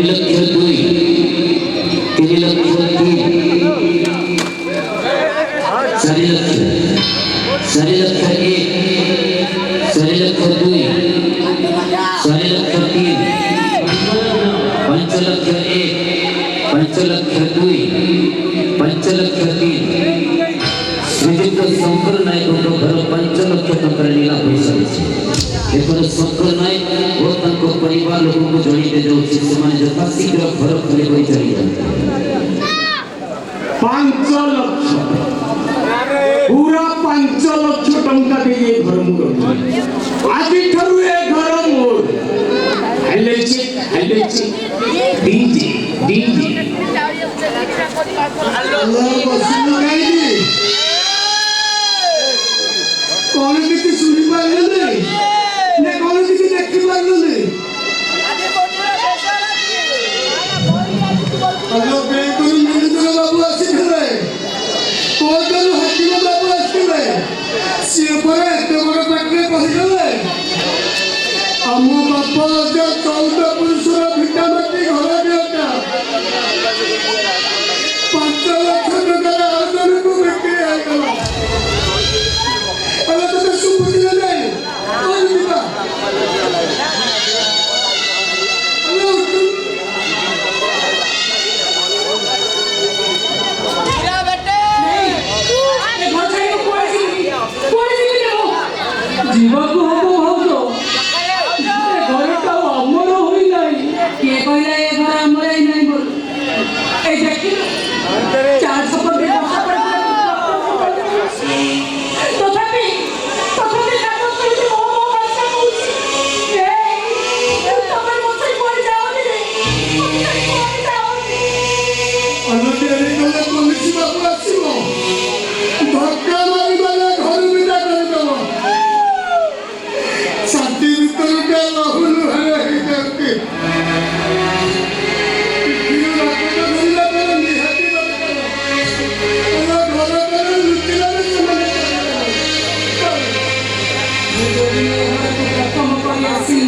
लक्ष दुई तिने लक्ष तीन सारे लक्ष एक सारे लक्ष दुई सारे लक्ष तीन पंचलक्ष एक पंचलक्ष दुई पंचलक्ष तीन श्रीयुक्त शंकर नायक घर पंचलक्ष टंका नीला पैसा एपर शंकर नायक और तांको परिवार लोगों को जोड़ीते जाउछि सेमाने यथाशीघ्र घर खोले कोई चली जाते 5 लक्ष पूरा 5 लक्ष टंका दे घर मु आज ठरु ए घर मोर हले डीजे अल्लाह बसिनु गाइदी कौन किसी सुनी पाले ने कौन किसी देखी पाले अल्लाह बेकुल मिलिंद्र बाबू आसिले कोदल हकीम बाबू आसिले से पर एते बड़ पाटले पहुंचले हम बापा जो 14 पुरुषर भिटा माटी घर देता 5 लाख टका आदर को बेके आइला अल्लाह तो सुबह ले कौन दिबा जीवन को हम भावलो घर का अमर होई नाही के कहला ए घर अमर ही नहीं बोल ए देखि 400 पर तथापि कागज करके ओ भाषा कहूची ए तमे मसे कोई जाओनी अनते रे कले पुलिस बाबू आसीबो धक्का मारी बाला घर बिदा कर देबो शांति भीतर के लहुल है करके दिल लागो धरला पर निहाती बाबा घर पर लुटिला में समझ कम कर आसी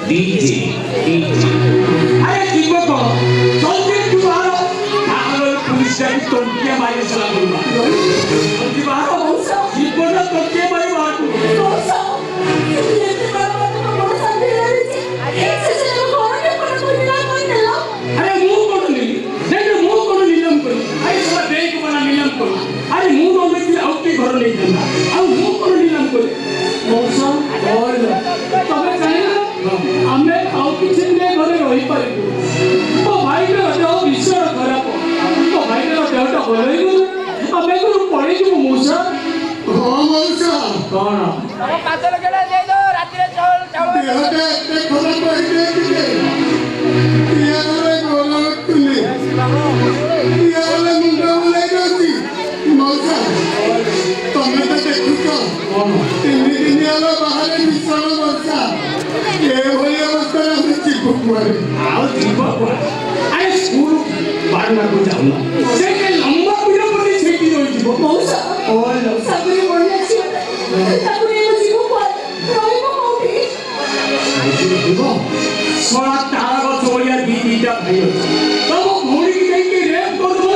डीजे अरे जीवो को जल्दी तू आरो आरो पुलिस जाई टंकिया मारे चला गुरुमा जल्दी बाहर जीवो ना टंकिया मारे बाहर ये बाबा तो बड़ शांति रही से से घर के पर कोई ना कोई देलो अरे मुंह कोन ली नहीं मुंह कोन नीलम कोई अरे सब बैंक बना नीलम कोई अरे मुंह नो में औटी घर नहीं देना आ मुंह कोन नीलम कोई मौसम और तबे जाने आमे आउ किछि ने घरे रही पारिबु तो भाई रे देह विषय खराब तो भाई रे देहटा भलई गलो आमे को पड़ी जु मौसा हां मौसा कोन हम पातल केडा दे दो राती रे चावल देहटा एते खराब होई दे के पिया रे गोला तुली पिया रे मुंडा बुलाई गती मौसा तमे तो देखुतो कोन 3 दिन आला बाहर मिसल मौसा ये होई अवस्था में चिपक मारे आओ चिपक अरे स्कूल बाहर ना को जाऊंगा से के लंबा पूरा पड़ी छेकी होई चिपक मौसा और सबरे बोलने छी सबरे चिपक रोई को मोटी चिपक सोना तारा को छोड़िया दीटा भाई तो वो घोड़ी की देख के रेप कर दो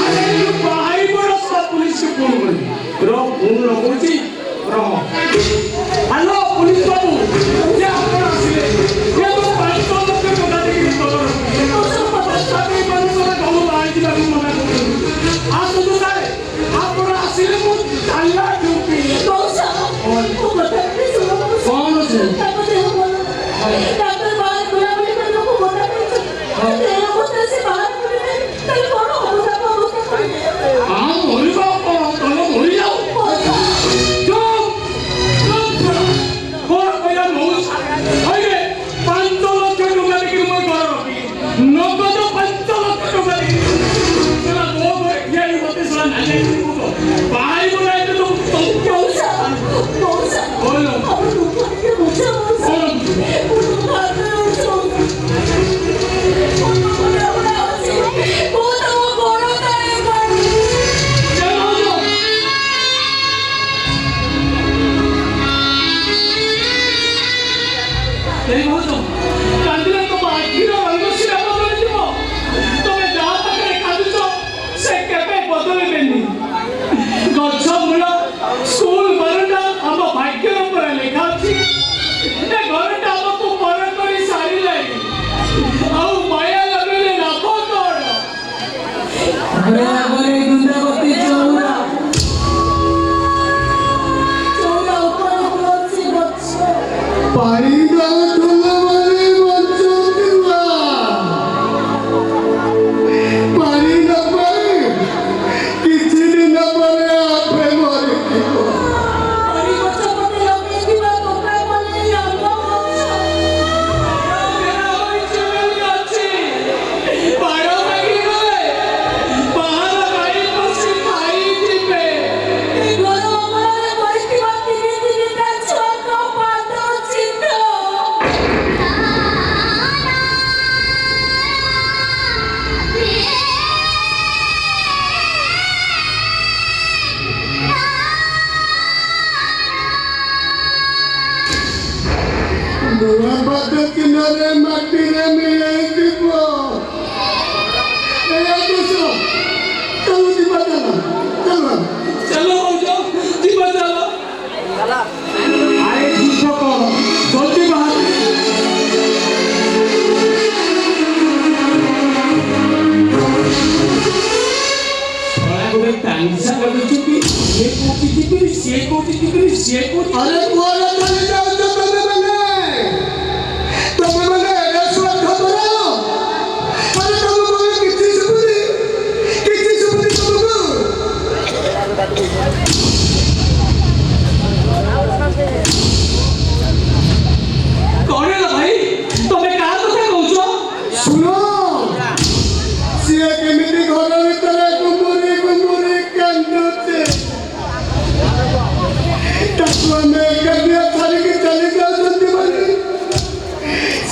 अरे तू बाहर बड़ा सब पुलिस को फोन कर रो फोन लगो छी रो हेलो पुलिस बाबू क्या आपन आसिले ये तो 500 लोग के बता दे कि तो सब पता नहीं पर तो गांव में आई थी बाबू मना आ तो सारे आप ଆସିଲେ ମୁଁ ଚାଲିଲା ଡୁବି ମଉସା ମୋ କଥା ଟିକେ ଶୁଣ ମଉସା। କଣ ସେ ତାଙ୍କ ଦେହ ଭଲ ନାହିଁ। ଡାକ୍ତର ବାହାରେ ବୁଲାବୁଲି କରିବାକୁ ମନା କରିଛନ୍ତି। ଦେହ ଅବସ୍ଥା ସେ ବାହାରେ ବୁଲିଲେ ତାହେଲେ କଣ ହବ ତାଙ୍କ ଅବସ୍ଥା କହିଲେ। ହଁ ମରିବ କଣ ତମେ ମରିଯାଉ ମଉସା କଣ କହିଲା ମଉସା କହିଲେ 5 ଲକ୍ଷ ଟଙ୍କା ଦେଇକି ମୋ ଘର ରଖି ନଗଦ 5 ଲକ୍ଷ ଟଙ୍କା ଦେଇକି ସେଟା ମୋ ଘରେ ଠିଆ ହେଇ ମତେ ସେଟା ନାଗେ ବାହାରିବ ନାହିଁ ତ ମଉସା ମଉସା କଣ ଆମ ଦୁଃଖ ଟିକେ ବୁଝ ମଉସା। କଣ ମୁଁ ଭାବି ରହୁଛି ମଉସା। ମୋ ମନେ ଭରା ଅଛି। ମୁଁ ତମ ଗୋଡ଼ ତଳେ ପଡ଼ିଲି। এই ভাউজ কান্দিলে তো আখির রঙ সিনা বদলে দিব তবে যা পাখে কাঁদুছ সে কেবে বদলেবেনি গছ মূল স্কুল বারଣ୍ଡା ଆମ ଭାଗ୍ୟ ଉପରେ ଲେଖା ଅଛି ଏ ଘରଟା ଆମକୁ ପର କରି ସାରିଲାଣି ଆଉ ମାୟା ଲଗେଇଲେ ଲାଭ କଣ ଘରେ ବୃନ୍ଦାବତୀ ଚଉରା ଚଉରା ଉପରେ ଅଛି ଗଛ। ପାଣି ଦଉଥିଲା ବୋଲି ବଞ୍ଚୁଥିଲା ପାଣି ନପାଇ କିଛି ଦିନ ପରେ ଆପେ ମରିଯିବ। ହରି ଗଛ ପଟେ ଲଗେଇଥିବା କକା ମାନେ ଆମ୍ବ ଗଛ। ଘେରା ହୋଇଛି ବୋଲି ଅଛି ବାଡ଼ ଭାଙ୍ଗି ଗଲେ ବାହାର ଗାଈ ପଶି ଖାଇଯିବେ ଏ ଘର ଅଗଣାରେ ବସିଥିବା ତିନି ତିନିଟା ଛୁଆଙ୍କ ପାଦ ଚିହ୍ନ। ନୂଆ ପାଦ ଚିହ୍ନରେ ମାଟିରେ ମିଳେଇଯିବ। ଏଇଆ ଦେଶ ଚାଲୁ ଯିବା ଚାଲ ଚାଲ चलो हो जाओ जीवा चलो आए झूठो कौन जल्दी बाहर थोड़ा गुड़े तांसा कर चुकी ये कोटी से अरे कुआला चले जाओ तो ତମେ ମାନେ ଏଇଟା ସୁରକ୍ଷା କର। ଆରେ ତମ ଘରେ କିଛି ଶୁଭୁନି ତମକୁ। कौन है भाई तुम्हें कहा तो क्या कहो ଶୁଣ ସିଏ କେମିତି ଘର ଭିତରେ ଗୁମୁରି କାନ୍ଦୁଛି ତାକୁ ଆମେ ଏକାଠିଆ ଛାଡ଼ିକି ଚାଲି ଯାଉଛନ୍ତି ବୋଲି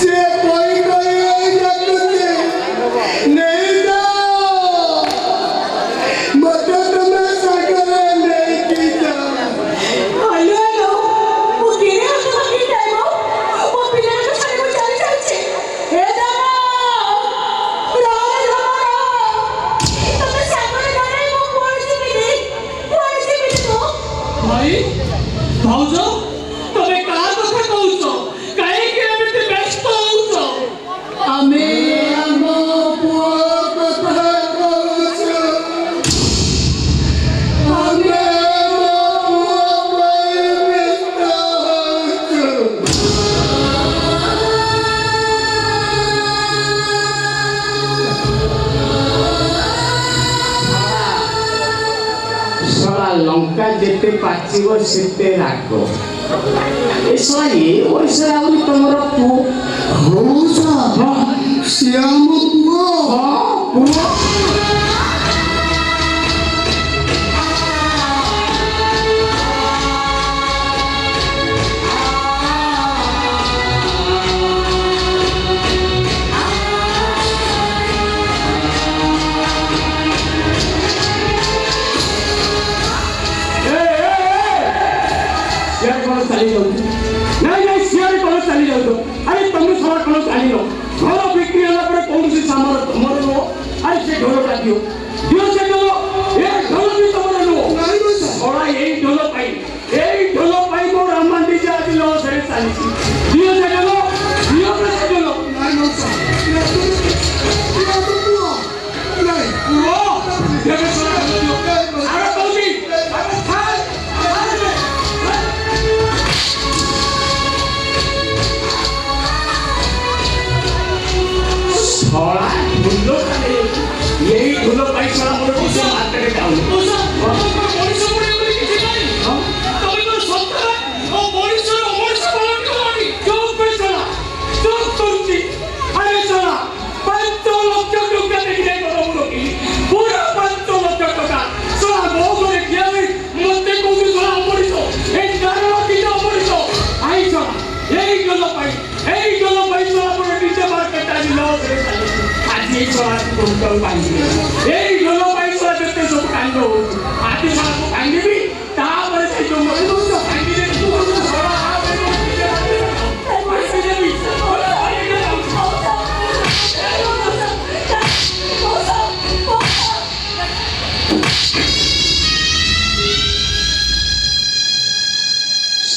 ସିଏ କହି ଡାକୁଛି ନେଇଯାଅ ମତେ ତମେ ସାଙ୍ଗରେ ନେଇକି ଯାଅ। ଆଲୋ ଆଲୋ ମୁଁ କିଏ ହାତ ଭାଙ୍ଗି ଯାଏ ମୋ ପିଲାଙ୍କୁ ଛାଡ଼ି ମୁଁ ଚାଲି ଯାଉଛି। ହେ ଦାମ ତମେ ସାଙ୍ଗରେ ଗଲେ ମୁଁ କୁଆଡ଼େ ଯିବିନି ମୁଁ। भाई भाउज तुम्हें कहा तो क्या कहो कहीं के एमती व्यस्त हो ଆମେ ଆମ ପୁଅ କଥା କହୁଛୁ। ଆମେ ଆମ ପୁଅ ପାଇଁ ବ୍ୟସ୍ତ ହଉଛୁ। साला लंका जेते पाचिब सेते राग ए साला ये वैसे आउरी तमर पु ହଉ ସାର୍ ସିଏ ଆମ ପୁଅ। पुआ सियार कौन चली जाऊ नहीं सियार कौन चली जाऊ अरे तुम सारा कौन चली लो घर बिक्री होला पर कौन सी सामान तुमर लो अरे से ढोल का दियो से ढोल ए ढोल भी तुमर लो ନାଇଁ ମ ସାର୍ थोड़ा यही ढोल पाई मो रामांडी जा दिलो से चली दियो से ढोल ନାଇଁ ମ ସାର୍ ଇଏ ଆମ ପୁଅ। ନାଇଁ वो देवे सारा अरे कौन सी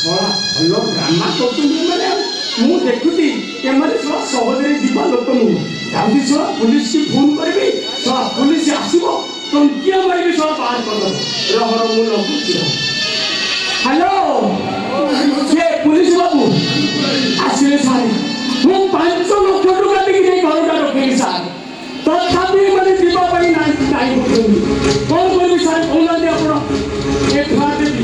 ଶଳା ଭଲ ଡ୍ରାମା କରୁଛନ୍ତି ମାନେ ମୁଁ ଦେଖୁଛି ଏମାନେ ଶଳା ସହଜରେ ଯିବା ଲୋକ ନୁହଁ ଯାଉଛି ଶଳା ପୁଲିସ କି ଫୋନ କରିବି ଶଳା ପୁଲିସ ଆସିବ ଟଙ୍କିଆ ମାରିବି ଶଳା ବାହାର କରିଦେବ ରହର ମୁଁ ଲଗୁଛି ହ୍ୟାଲୋ କିଏ ପୁଲିସ ବାବୁ ଆସିଲେ ସାର୍ ମୁଁ 5 ଲକ୍ଷ ଟଙ୍କା ଦେଇକି ନେଇ ଘରଟା ରଖେଇଲି ସାର୍ ତଥାପି ମାନେ ଯିବା ପାଇଁ ନାହିଁ କରୁଛନ୍ତି କ'ଣ କରିବି ସାର୍ କହୁନାହାନ୍ତି ଆପଣ ଏଫଆଇଆର ଦେବି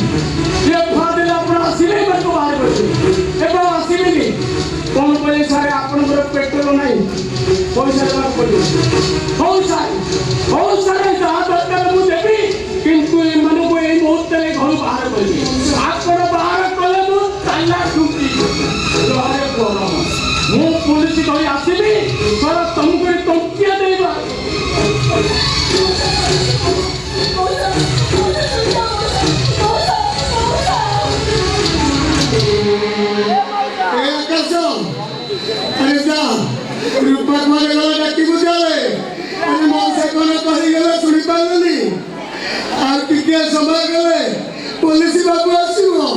ଏଫଆଇଆର ଦେଲେ ଆପଣ ଆସିଲେ ଏମାନଙ୍କୁ ବାହାର କରିବେ ଏବେ ଆସିବେନି କ'ଣ କହିଲେ ସାର୍ ଆପଣଙ୍କର ପେଟ୍ରୋଲ ନାହିଁ ପଇସା ଦେବାକୁ ପଡ଼ିବ ହଉ ସାର୍ ଯାହା ଦରକାର ମୁଁ ଦେବି କିନ୍ତୁ ଏମାନଙ୍କୁ ଏଇ ମୁହୂର୍ତ୍ତରେ ଘରୁ ବାହାର କରିବି ଆପଣ ବାହାର କଲେ ମୁଁ ତାଲା ଠୁଙ୍କି ମୁଁ ପୁଲିସ କହି ଆସିବି ସାର୍ ତମକୁ ଟଙ୍କିଆ ଦେବା आकाश अरे जा रूपा कुआरे गला डाकी बुझावे अरे मौसा कोन कहि गला सुनि पालनी आर टिके समय गले पुलिस बाबू आसीबो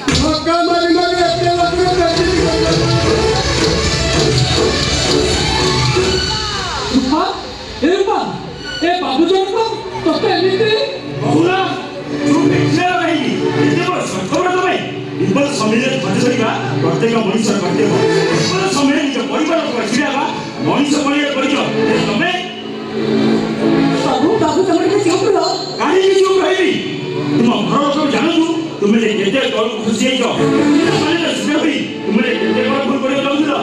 धक्का मारी मारी एते लोक डाकी रूपा ए बाबू जनक तोते एमिति बहुरा तू देखले रही एते बड़ संकट तमे विपद समय खर्चवा प्रत्येक मनुष्य कर्तव्य विपद समय निज परिवार को छिड़ावा मनुष्य परिवार परिचय तमे बाबू तमरे के चुप रहो काहे की चुप रही तुम घर को जानू तुमे केते तोल खुशी हो माने सुने होई तुमे केते बड़ भूल करे जाउला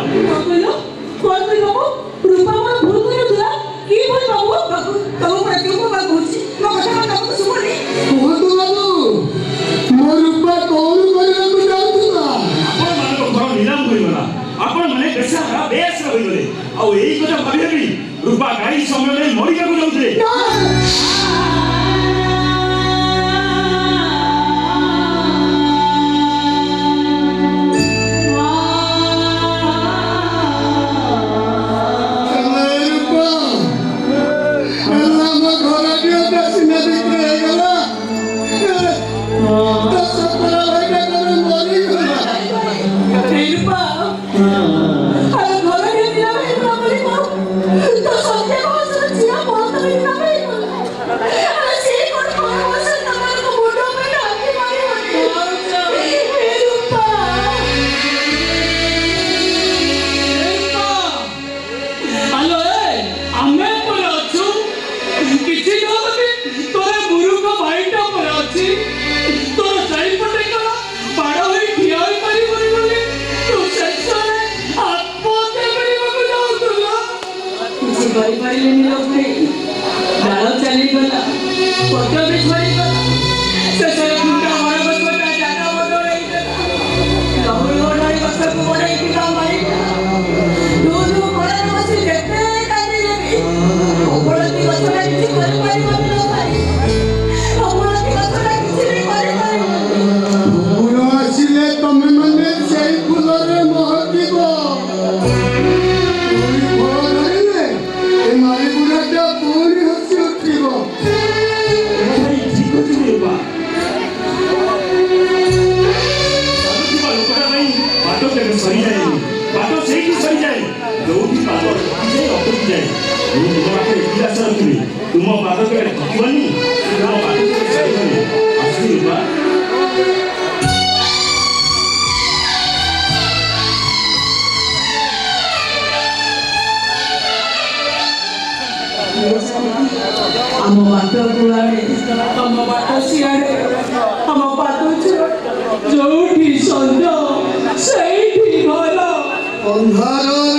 कौन बाबू रूपा मोर भूल करे दिला की भूल बाबू तम पर क्यों बात होची मो कथा तमको सुबोनी कोहतु बाबू मोर रूपा कौन करबा को जाउतुला आपण मानको घर निलाम होई गला आपण माने बेसारा बेस होई गले आ एई कथा भाबिबी रूपा गाई समय में मरि जाकु जाउथले तुम बात के ठकबनी तुम बात के सहीबनी असली बा हम बात गुलाड़े हम बात सियाड़े हम बात जोठी संजो सेठी भलो अंधार